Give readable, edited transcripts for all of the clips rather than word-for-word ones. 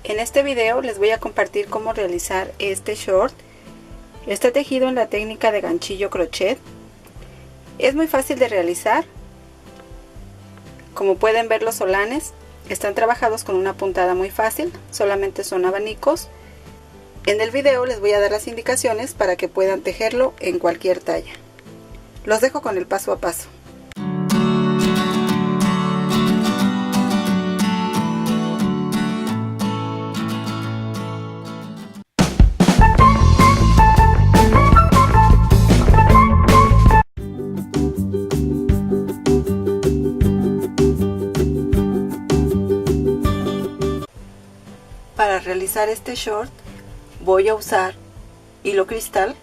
En este video les voy a compartir cómo realizar este short. Está tejido en la técnica de ganchillo crochet. Es muy fácil de realizar. Como pueden ver, los solanes están trabajados con una puntada muy fácil, solamente son abanicos. En el video les voy a dar las indicaciones para que puedan tejerlo en cualquier talla. Los dejo con el paso a paso. Para realizar este short voy a usar hilo cristal.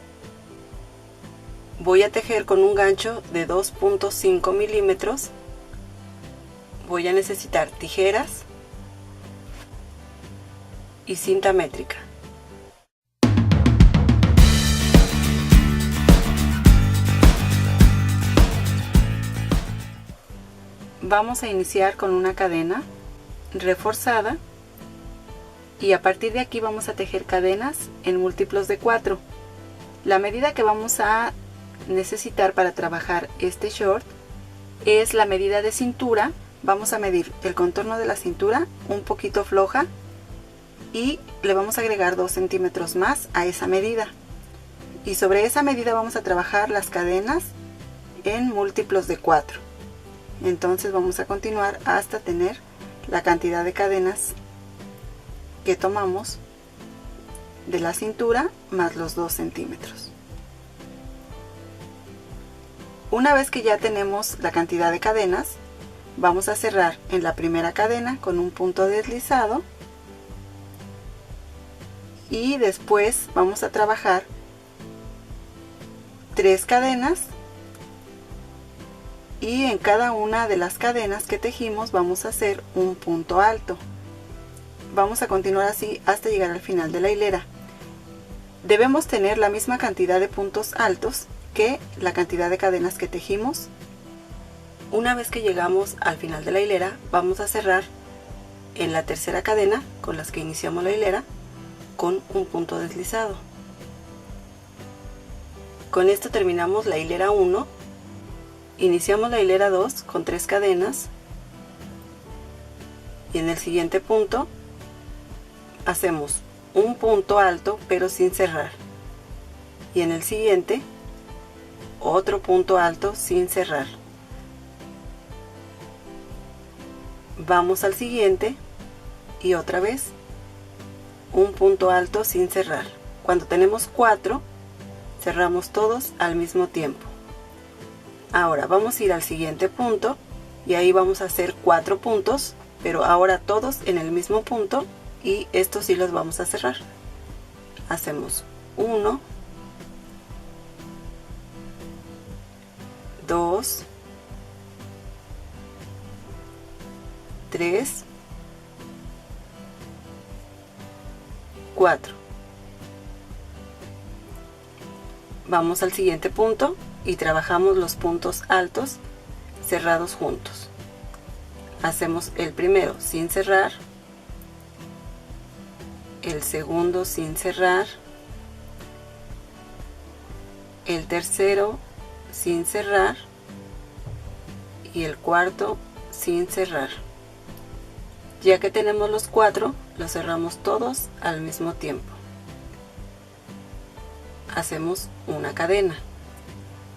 Voy a tejer con un gancho de 2.5 milímetros. Voy a necesitar tijeras y cinta métrica. Vamos a iniciar con una cadena reforzada. Y a partir de aquí vamos a tejer cadenas en múltiplos de 4. La medida que vamos a necesitar para trabajar este short es la medida de cintura. Vamos a medir el contorno de la cintura un poquito floja y le vamos a agregar 2 centímetros más a esa medida. Y sobre esa medida vamos a trabajar las cadenas en múltiplos de 4. Entonces vamos a continuar hasta tener la cantidad de cadenas que tomamos de la cintura más los 2 centímetros. Una vez que ya tenemos la cantidad de cadenas, vamos a cerrar en la primera cadena con un punto deslizado y después vamos a trabajar 3 cadenas y en cada una de las cadenas que tejimos vamos a hacer un punto alto. Vamos a continuar así hasta llegar al final de la hilera. Debemos tener la misma cantidad de puntos altos que la cantidad de cadenas que tejimos. Una vez que llegamos al final de la hilera, vamos a cerrar en la tercera cadena con las que iniciamos la hilera con un punto deslizado. Con esto terminamos la hilera 1. Iniciamos la hilera 2 con 3 cadenas y en el siguiente punto hacemos un punto alto pero sin cerrar, y en el siguiente otro punto alto sin cerrar. Vamos al siguiente y otra vez un punto alto sin cerrar. Cuando tenemos 4, cerramos todos al mismo tiempo. Ahora vamos a ir al siguiente punto y ahí vamos a hacer 4 puntos, pero ahora todos en el mismo punto. Y estos sí los vamos a cerrar. Hacemos 1, 2, 3, 4. Vamos al siguiente punto y trabajamos los puntos altos cerrados juntos. Hacemos el primero sin cerrar, el segundo sin cerrar, el tercero sin cerrar y el cuarto sin cerrar. Ya que tenemos los 4, los cerramos todos al mismo tiempo. Hacemos una cadena.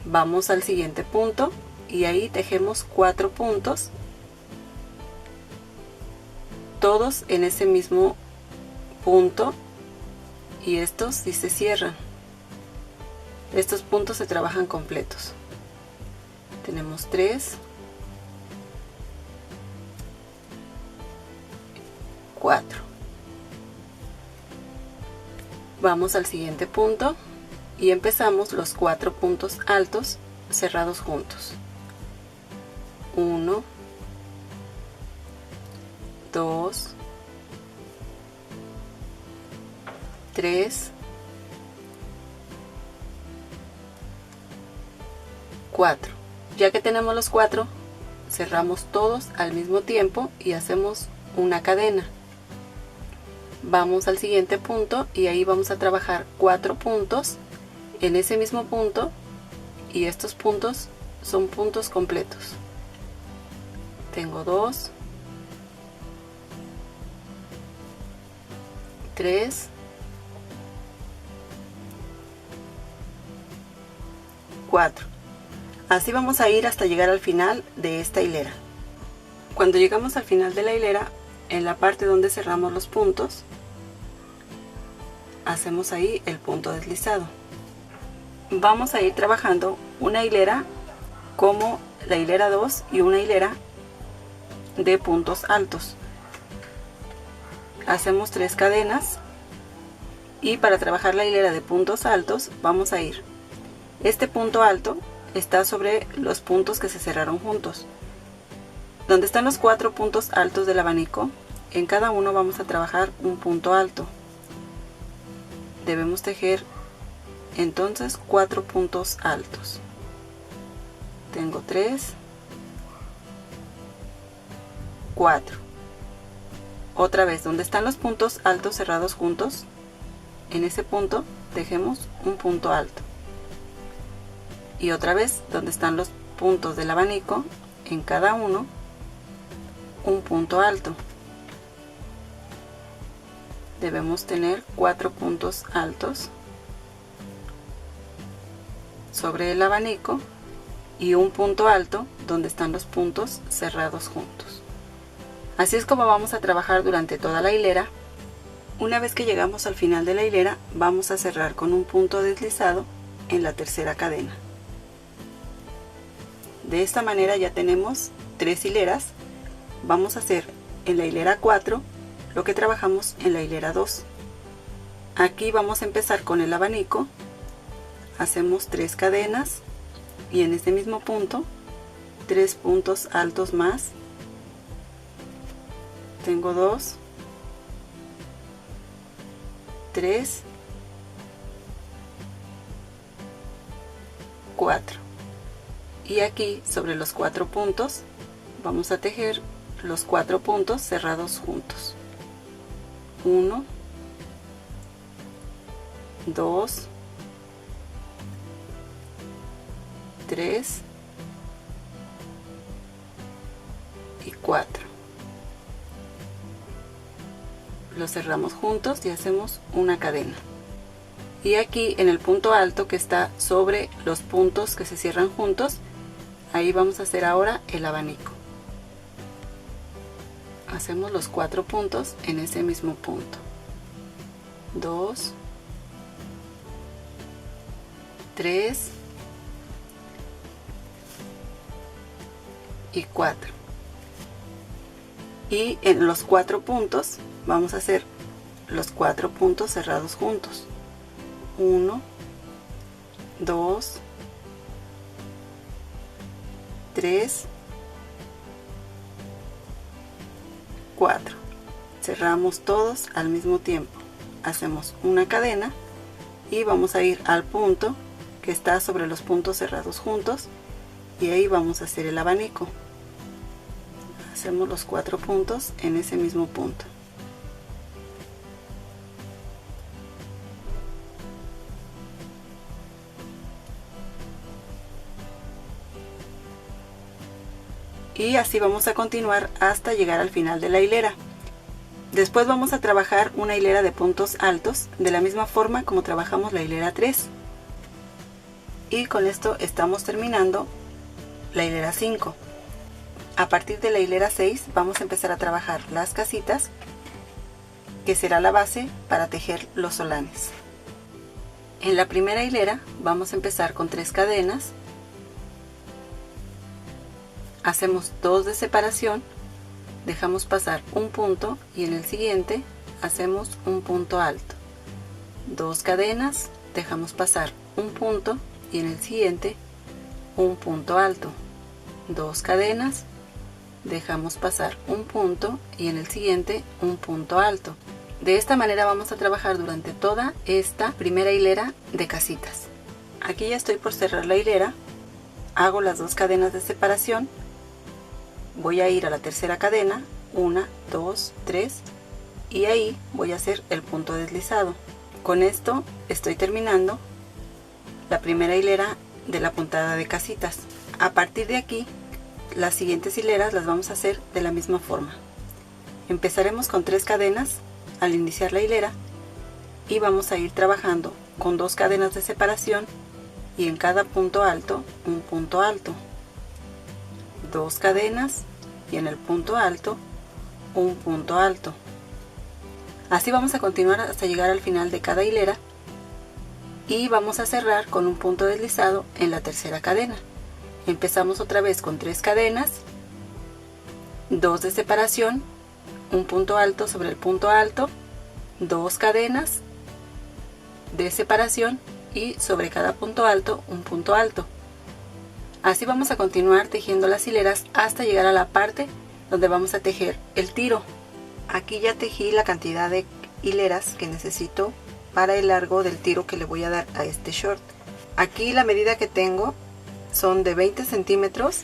Vamos al siguiente punto y ahí tejemos 4 puntos, todos en ese mismo punto, y estos sí se cierran. Estos puntos se trabajan completos. Tenemos 3, 4. Vamos al siguiente punto y empezamos los 4 puntos altos cerrados juntos. 1, 2, 3, 4. Ya que tenemos los 4, cerramos todos al mismo tiempo y hacemos una cadena. vamos al siguiente punto y ahí vamos a trabajar 4 puntos en ese mismo punto, y estos puntos son puntos completos. Tengo 2, 3, 4. Así vamos a ir hasta llegar al final de esta hilera. Cuando llegamos al final de la hilera, en la parte donde cerramos los puntos, hacemos ahí el punto deslizado. Vamos a ir trabajando una hilera como la hilera 2 y una hilera de puntos altos. Hacemos 3 cadenas, y para trabajar la hilera de puntos altos vamos a ir, este punto alto está sobre los puntos que se cerraron juntos. Donde están los 4 puntos altos del abanico, en cada uno vamos a trabajar un punto alto. Debemos tejer entonces 4 puntos altos. Tengo 3, 4. Otra vez, donde están los puntos altos cerrados juntos, en ese punto tejemos un punto alto. Y otra vez, donde están los puntos del abanico, en cada uno un punto alto. Debemos tener 4 puntos altos sobre el abanico y un punto alto donde están los puntos cerrados juntos. Así es como vamos a trabajar durante toda la hilera. Una vez que llegamos al final de la hilera, vamos a cerrar con un punto deslizado en la tercera cadena. De esta manera ya tenemos 3 hileras. Vamos a hacer en la hilera 4 lo que trabajamos en la hilera 2. Aquí vamos a empezar con el abanico, hacemos 3 cadenas y en este mismo punto 3 puntos altos más. Tengo 2, 3, 4, y aquí sobre los 4 puntos vamos a tejer los 4 puntos cerrados juntos. 1, 2, 3 y 4. Los cerramos juntos y hacemos una cadena. Y aquí en el punto alto que está sobre los puntos que se cierran juntos, ahí vamos a hacer ahora el abanico. Hacemos los 4 puntos en ese mismo punto. 2, 3 y 4. Y en los 4 puntos vamos a hacer los 4 puntos cerrados juntos. 1, 2, 3, 4. Cerramos todos al mismo tiempo. Hacemos una cadena y vamos a ir al punto que está sobre los puntos cerrados juntos, y ahí vamos a hacer el abanico. Hacemos los 4 puntos en ese mismo punto. Y así vamos a continuar hasta llegar al final de la hilera. Después vamos a trabajar una hilera de puntos altos de la misma forma como trabajamos la hilera 3. Y con esto estamos terminando la hilera 5. A partir de la hilera 6 vamos a empezar a trabajar las casitas, que será la base para tejer los solanes. En la primera hilera vamos a empezar con 3 cadenas. Hacemos 2 de separación, dejamos pasar un punto y en el siguiente hacemos un punto alto. 2 cadenas, dejamos pasar un punto y en el siguiente un punto alto. 2 cadenas, dejamos pasar un punto y en el siguiente un punto alto. De esta manera vamos a trabajar durante toda esta primera hilera de casitas. Aquí ya estoy por cerrar la hilera, hago las 2 cadenas de separación. Voy a ir a la tercera cadena, 1, 2, 3, y ahí voy a hacer el punto deslizado. Con esto estoy terminando la primera hilera de la puntada de casitas. A partir de aquí, las siguientes hileras las vamos a hacer de la misma forma. Empezaremos con 3 cadenas al iniciar la hilera y vamos a ir trabajando con 2 cadenas de separación y en cada punto alto un punto alto, 2 cadenas y en el punto alto un punto alto. Así vamos a continuar hasta llegar al final de cada hilera y vamos a cerrar con un punto deslizado en la tercera cadena. Empezamos otra vez con 3 cadenas, 2 de separación, un punto alto sobre el punto alto, 2 cadenas de separación y sobre cada punto alto un punto alto. Así vamos a continuar tejiendo las hileras hasta llegar a la parte donde vamos a tejer el tiro. Aquí ya tejí la cantidad de hileras que necesito para el largo del tiro que le voy a dar a este short. Aquí la medida que tengo son de 20 centímetros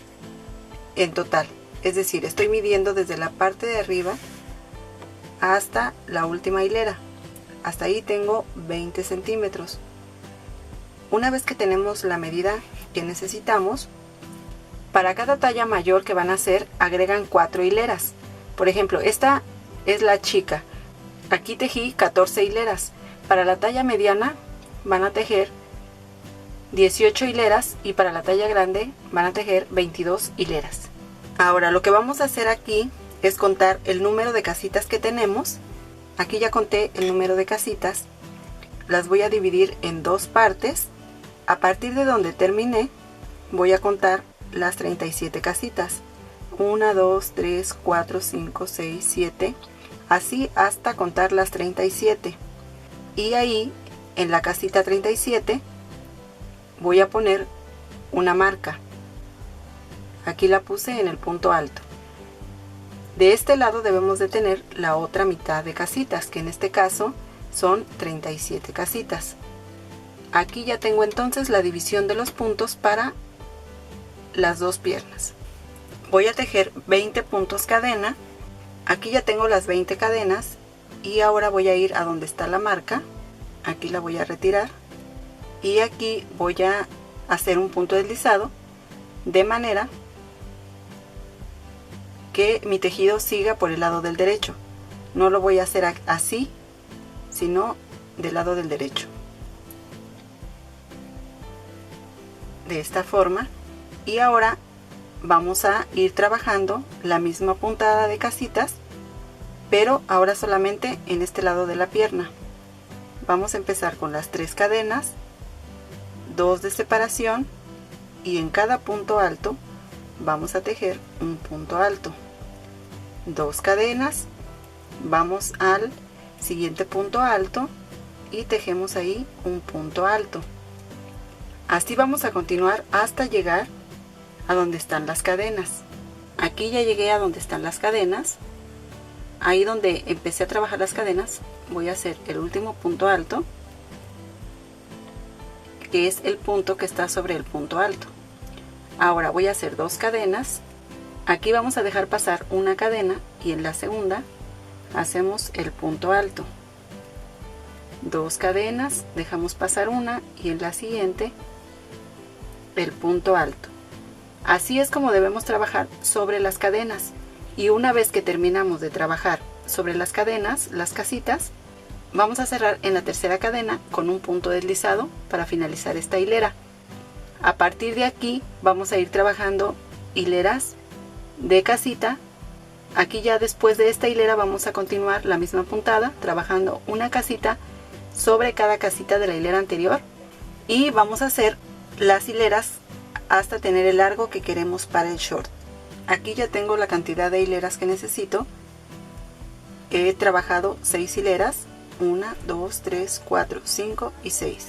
en total, es decir, estoy midiendo desde la parte de arriba hasta la última hilera. Hasta ahí tengo 20 centímetros. Una vez que tenemos la medida que necesitamos, para cada talla mayor que van a hacer agregan 4 hileras. Por ejemplo, esta es la chica, aquí tejí 14 hileras. Para la talla mediana van a tejer 18 hileras y para la talla grande van a tejer 22 hileras. Ahora lo que vamos a hacer aquí es contar el número de casitas que tenemos. Aquí ya conté el número de casitas, las voy a dividir en 2 partes. A partir de donde terminé voy a contar las 37 casitas, 1, 2, 3, 4, 5, 6, 7, así hasta contar las 37. Y ahí en la casita 37 voy a poner una marca. Aquí la puse en el punto alto. De este lado debemos de tener la otra mitad de casitas, que en este caso son 37 casitas. Aquí ya tengo entonces la división de los puntos para las 2 piernas. Voy a tejer 20 puntos cadena. Aquí ya tengo las 20 cadenas y ahora voy a ir a donde está la marca. Aquí la voy a retirar y aquí voy a hacer un punto deslizado de manera que mi tejido siga por el lado del derecho. No lo voy a hacer así, sino del lado del derecho. De esta forma. Y ahora vamos a ir trabajando la misma puntada de casitas, pero ahora solamente en este lado de la pierna. Vamos a empezar con las 3 cadenas, 2 de separación y en cada punto alto vamos a tejer un punto alto, 2 cadenas, vamos al siguiente punto alto y tejemos ahí un punto alto. Así vamos a continuar hasta llegar a donde están las cadenas. Aquí ya llegué a donde están las cadenas. Ahí donde empecé a trabajar las cadenas voy a hacer el último punto alto, que es el punto que está sobre el punto alto. Ahora voy a hacer 2 cadenas. Aquí vamos a dejar pasar una cadena y en la segunda hacemos el punto alto, 2 cadenas, dejamos pasar una y en la siguiente el punto alto. Así es como debemos trabajar sobre las cadenas, y una vez que terminamos de trabajar sobre las cadenas, las casitas, vamos a cerrar en la tercera cadena con un punto deslizado para finalizar esta hilera. A partir de aquí vamos a ir trabajando hileras de casita. Aquí ya después de esta hilera vamos a continuar la misma puntada trabajando una casita sobre cada casita de la hilera anterior y vamos a hacer las hileras hasta tener el largo que queremos para el short. Aquí ya tengo la cantidad de hileras que necesito. He trabajado 6 hileras, 1, 2, 3, 4, 5 y 6.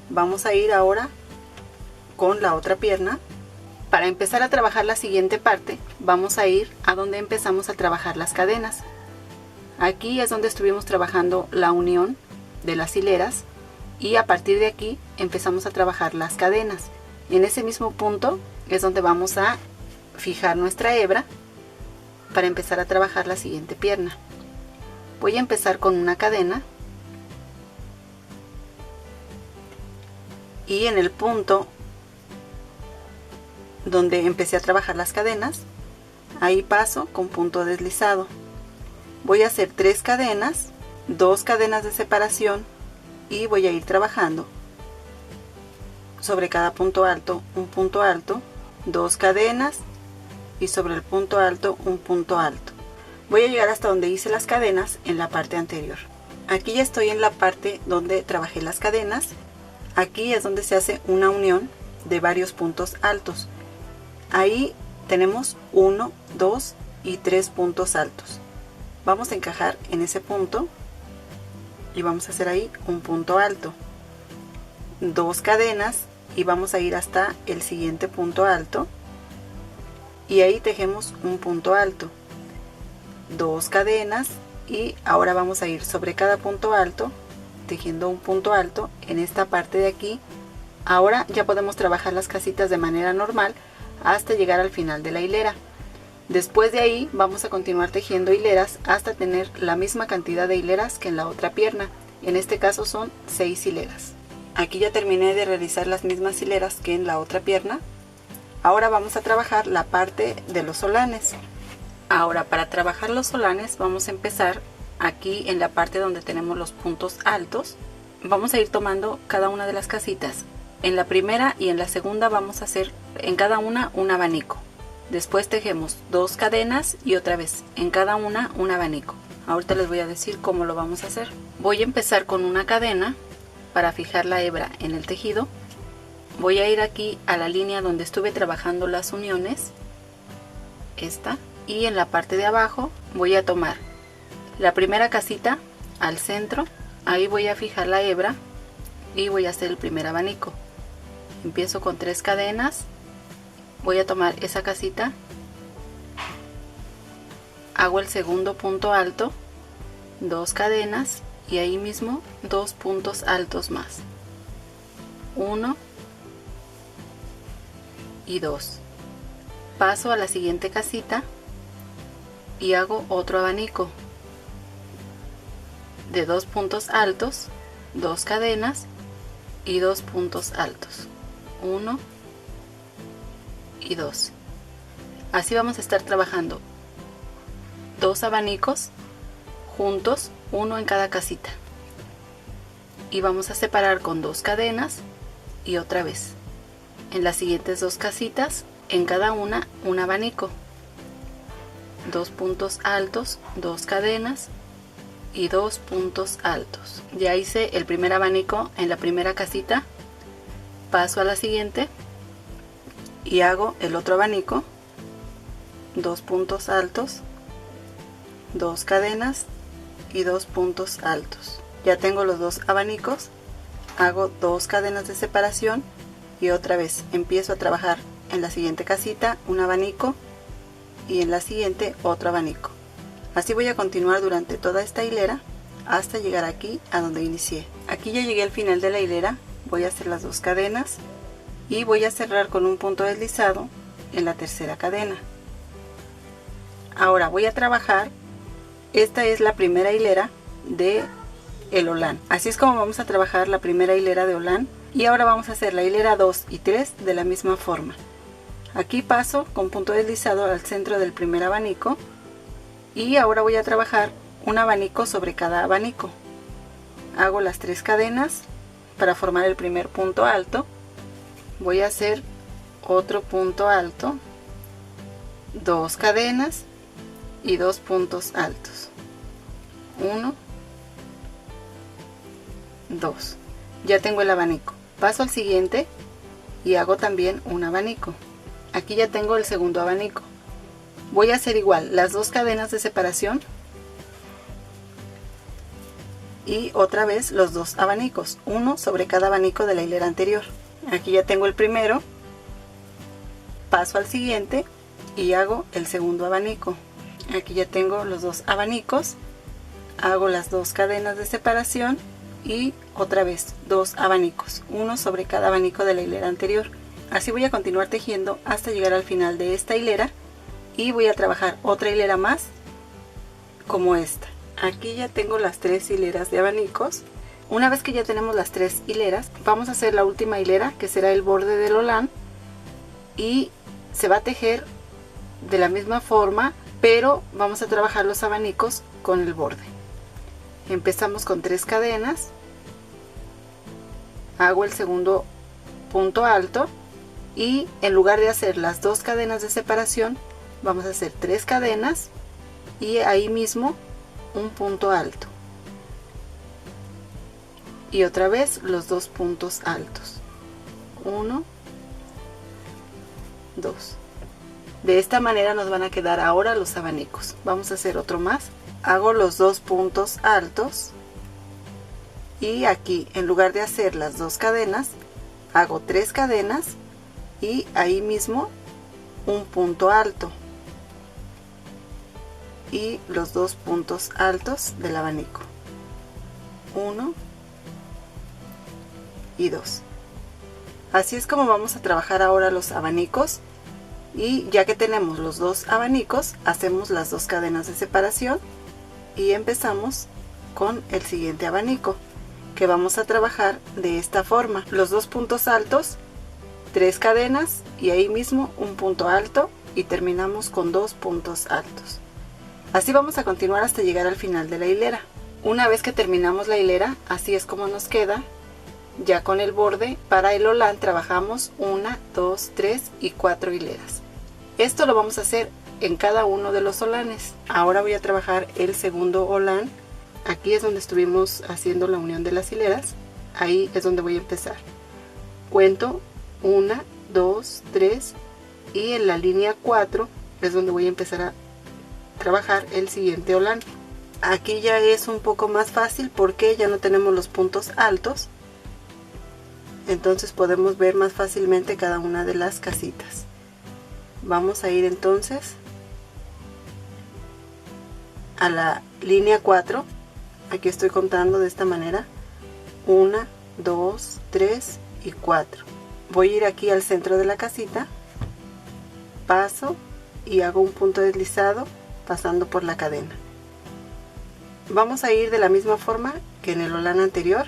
Vamos a ir ahora con la otra pierna. Para empezar a trabajar la siguiente parte, vamos a ir a donde empezamos a trabajar las cadenas. Aquí es donde estuvimos trabajando la unión de las hileras y a partir de aquí empezamos a trabajar las cadenas. En ese mismo punto es donde vamos a fijar nuestra hebra para empezar a trabajar la siguiente pierna. Voy a empezar con una cadena y en el punto donde empecé a trabajar las cadenas, ahí paso con punto deslizado. Voy a hacer 3 cadenas, 2 cadenas de separación y voy a ir trabajando sobre cada punto alto un punto alto, 2 cadenas y sobre el punto alto un punto alto. Voy a llegar hasta donde hice las cadenas en la parte anterior. Aquí ya estoy en la parte donde trabajé las cadenas. Aquí es donde se hace una unión de varios puntos altos. Ahí tenemos 1, 2 y 3 puntos altos. Vamos a encajar en ese punto y vamos a hacer ahí un punto alto, 2 cadenas y vamos a ir hasta el siguiente punto alto y ahí tejemos un punto alto, 2 cadenas y ahora vamos a ir sobre cada punto alto tejiendo un punto alto en esta parte de aquí. Ahora ya podemos trabajar las casitas de manera normal hasta llegar al final de la hilera. Después de ahí vamos a continuar tejiendo hileras hasta tener la misma cantidad de hileras que en la otra pierna. En este caso son 6 hileras. Aquí ya terminé de realizar las mismas hileras que en la otra pierna. Ahora vamos a trabajar la parte de los solanes. Ahora para trabajar los solanes vamos a empezar aquí en la parte donde tenemos los puntos altos. Vamos a ir tomando cada una de las casitas. En la primera y en la segunda vamos a hacer en cada una un abanico. Después tejemos 2 cadenas y otra vez en cada una un abanico. Ahorita les voy a decir cómo lo vamos a hacer. Voy a empezar con una cadena para fijar la hebra en el tejido. Voy a ir aquí a la línea donde estuve trabajando las uniones, esta, y en la parte de abajo voy a tomar la primera casita al centro. Ahí voy a fijar la hebra y voy a hacer el primer abanico. Empiezo con 3 cadenas, voy a tomar esa casita, hago el segundo punto alto, 2 cadenas y ahí mismo 2 puntos altos más, 1 y 2. Paso a la siguiente casita y hago otro abanico de 2 puntos altos, 2 cadenas y 2 puntos altos, 1 y 2. Así vamos a estar trabajando 2 abanicos juntos, uno en cada casita, y vamos a separar con 2 cadenas y otra vez en las siguientes 2 casitas, en cada una un abanico, 2 puntos altos, 2 cadenas y 2 puntos altos. Ya hice el primer abanico en la primera casita, paso a la siguiente y hago el otro abanico, 2 puntos altos, 2 cadenas y 2 puntos altos. Ya tengo los 2 abanicos, hago 2 cadenas de separación y otra vez empiezo a trabajar en la siguiente casita un abanico y en la siguiente otro abanico. Así voy a continuar durante toda esta hilera hasta llegar aquí a donde inicié. Aquí ya llegué al final de la hilera, voy a hacer las 2 cadenas y voy a cerrar con un punto deslizado en la tercera cadena. Ahora voy a trabajar, esta es la primera hilera de el holán. Así es como vamos a trabajar la primera hilera de holán, y ahora vamos a hacer la hilera 2 y 3 de la misma forma. Aquí paso con punto deslizado al centro del primer abanico y ahora voy a trabajar un abanico sobre cada abanico. Hago las 3 cadenas para formar el primer punto alto, voy a hacer otro punto alto, 2 cadenas y 2 puntos altos, 1, 2. Ya tengo el abanico. Paso al siguiente y hago también un abanico. Aquí ya tengo el segundo abanico. Voy a hacer igual las 2 cadenas de separación y otra vez los 2 abanicos, uno sobre cada abanico de la hilera anterior. Aquí ya tengo el primero, paso al siguiente y hago el segundo abanico. Aquí ya tengo los 2 abanicos, hago las 2 cadenas de separación y otra vez 2 abanicos, uno sobre cada abanico de la hilera anterior. Así voy a continuar tejiendo hasta llegar al final de esta hilera y voy a trabajar otra hilera más como esta. Aquí ya tengo las 3 hileras de abanicos. Una vez que ya tenemos las 3 hileras, vamos a hacer la última hilera, que será el borde del holán, y se va a tejer de la misma forma, pero vamos a trabajar los abanicos con el borde. Empezamos con 3 cadenas, hago el segundo punto alto y en lugar de hacer las 2 cadenas de separación, vamos a hacer 3 cadenas y ahí mismo un punto alto y otra vez los 2 puntos altos, 1, 2. De esta manera nos van a quedar ahora los abanicos. Vamos a hacer otro más. Hago los 2 puntos altos y aquí en lugar de hacer las 2 cadenas hago 3 cadenas y ahí mismo un punto alto y los 2 puntos altos del abanico, 1 y 2. Así es como vamos a trabajar ahora los abanicos, y ya que tenemos los 2 abanicos hacemos las 2 cadenas de separación y empezamos con el siguiente abanico, que vamos a trabajar de esta forma: los 2 puntos altos, 3 cadenas y ahí mismo un punto alto y terminamos con 2 puntos altos. Así vamos a continuar hasta llegar al final de la hilera. Una vez que terminamos la hilera, así es como nos queda. Ya con el borde, para el holán trabajamos 1, 2, 3 y 4 hileras. Esto lo vamos a hacer en cada uno de los holanes. Ahora voy a trabajar el segundo holán. Aquí es donde estuvimos haciendo la unión de las hileras. Ahí es donde voy a empezar. Cuento 1, 2, 3 y en la línea 4 es donde voy a empezar a trabajar el siguiente holán. Aquí ya es un poco más fácil porque ya no tenemos los puntos altos. Entonces podemos ver más fácilmente cada una de las casitas. Vamos a ir entonces a la línea 4. Aquí estoy contando de esta manera: 1, 2, 3 y 4. Voy a ir aquí al centro de la casita, paso y hago un punto deslizado pasando por la cadena. Vamos a ir de la misma forma que en el holán anterior.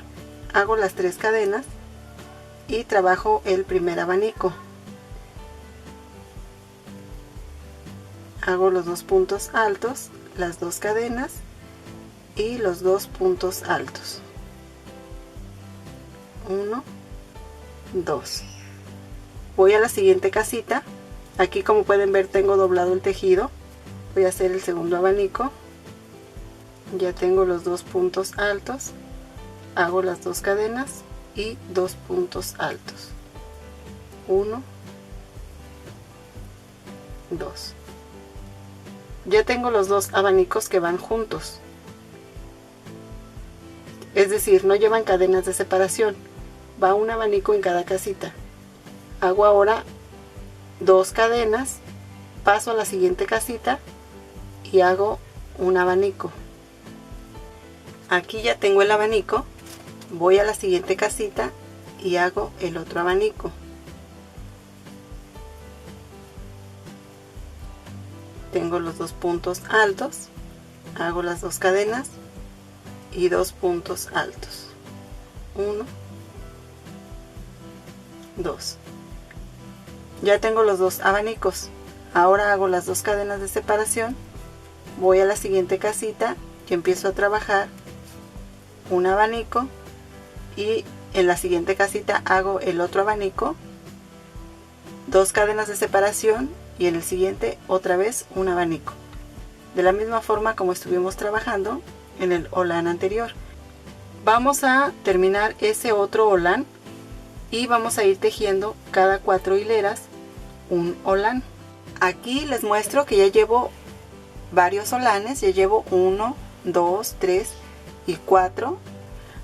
Hago las 3 cadenas y trabajo el primer abanico. Hago los 2 puntos altos, las 2 cadenas y los 2 puntos altos, 1, 2. Voy a la siguiente casita. Aquí, como pueden ver, tengo doblado el tejido. Voy a hacer el segundo abanico. Ya tengo los 2 puntos altos, hago las 2 cadenas y 2 puntos altos, 1, 2. Ya tengo los 2 abanicos que van juntos, es decir, no llevan cadenas de separación, va un abanico en cada casita. Hago ahora 2 cadenas, paso a la siguiente casita y hago un abanico. Aquí ya tengo el abanico, voy a la siguiente casita y hago el otro abanico. Tengo los 2 puntos altos, hago las 2 cadenas y 2 puntos altos, 1, 2. Ya tengo los 2 abanicos. Ahora hago las 2 cadenas de separación, voy a la siguiente casita y empiezo a trabajar un abanico y en la siguiente casita hago el otro abanico, 2 cadenas de separación y en el siguiente otra vez un abanico, de la misma forma como estuvimos trabajando en el holán anterior. Vamos a terminar ese otro holán y vamos a ir tejiendo cada 4 hileras un holán. Aquí les muestro que ya llevo varios holanes, ya llevo 1, 2, 3 y 4.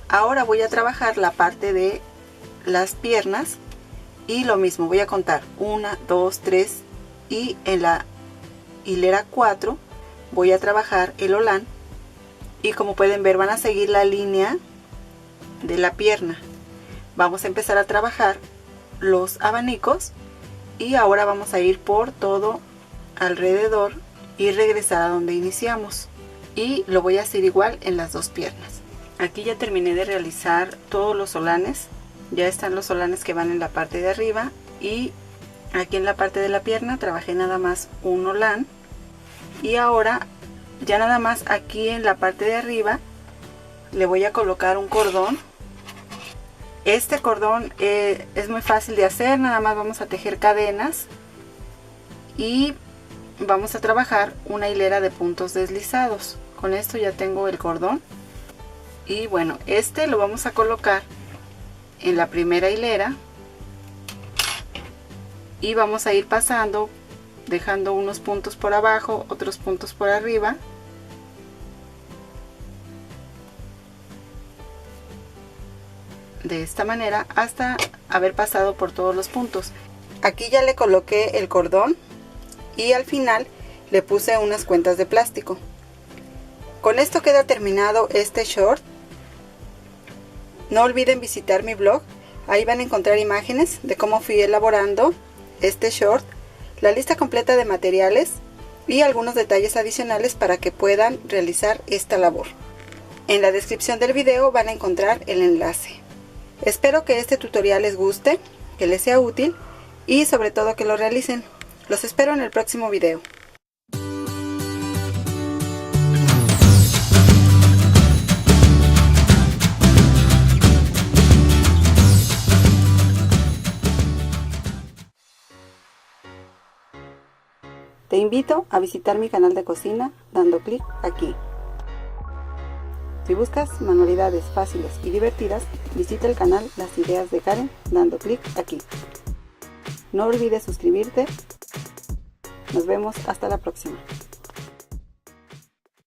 Ahora voy a trabajar la parte de las piernas y lo mismo, voy a contar 1, 2, 3 y en la hilera 4 voy a trabajar el holán y como pueden ver van a seguir la línea de la pierna. Vamos a empezar a trabajar los abanicos y ahora vamos a ir por todo alrededor y regresar a donde iniciamos. y lo voy a hacer igual en las dos piernas. Aquí ya terminé de realizar todos los solanes. Ya están los solanes que van en la parte de arriba, y aquí en la parte de la pierna trabajé nada más un holán, y ahora ya nada más aquí en la parte de arriba le voy a colocar un cordón. Este cordón es muy fácil de hacer, nada más vamos a tejer cadenas y vamos a trabajar una hilera de puntos deslizados. Con esto ya tengo el cordón, y bueno, este lo vamos a colocar en la primera hilera y vamos a ir pasando, dejando unos puntos por abajo, otros puntos por arriba. De esta manera hasta haber pasado por todos los puntos. Aquí ya le coloqué el cordón y al final le puse unas cuentas de plástico. Con esto queda terminado este short. No olviden visitar mi blog, ahí van a encontrar imágenes de cómo fui elaborando este short, la lista completa de materiales y algunos detalles adicionales para que puedan realizar esta labor. En la descripción del video van a encontrar el enlace. Espero que este tutorial les guste, que les sea útil y sobre todo que lo realicen. Los espero en el próximo video. Te invito a visitar mi canal de cocina dando clic aquí. Si buscas manualidades fáciles y divertidas, visita el canal Las Ideas de Karen dando clic aquí. No olvides suscribirte. Nos vemos hasta la próxima.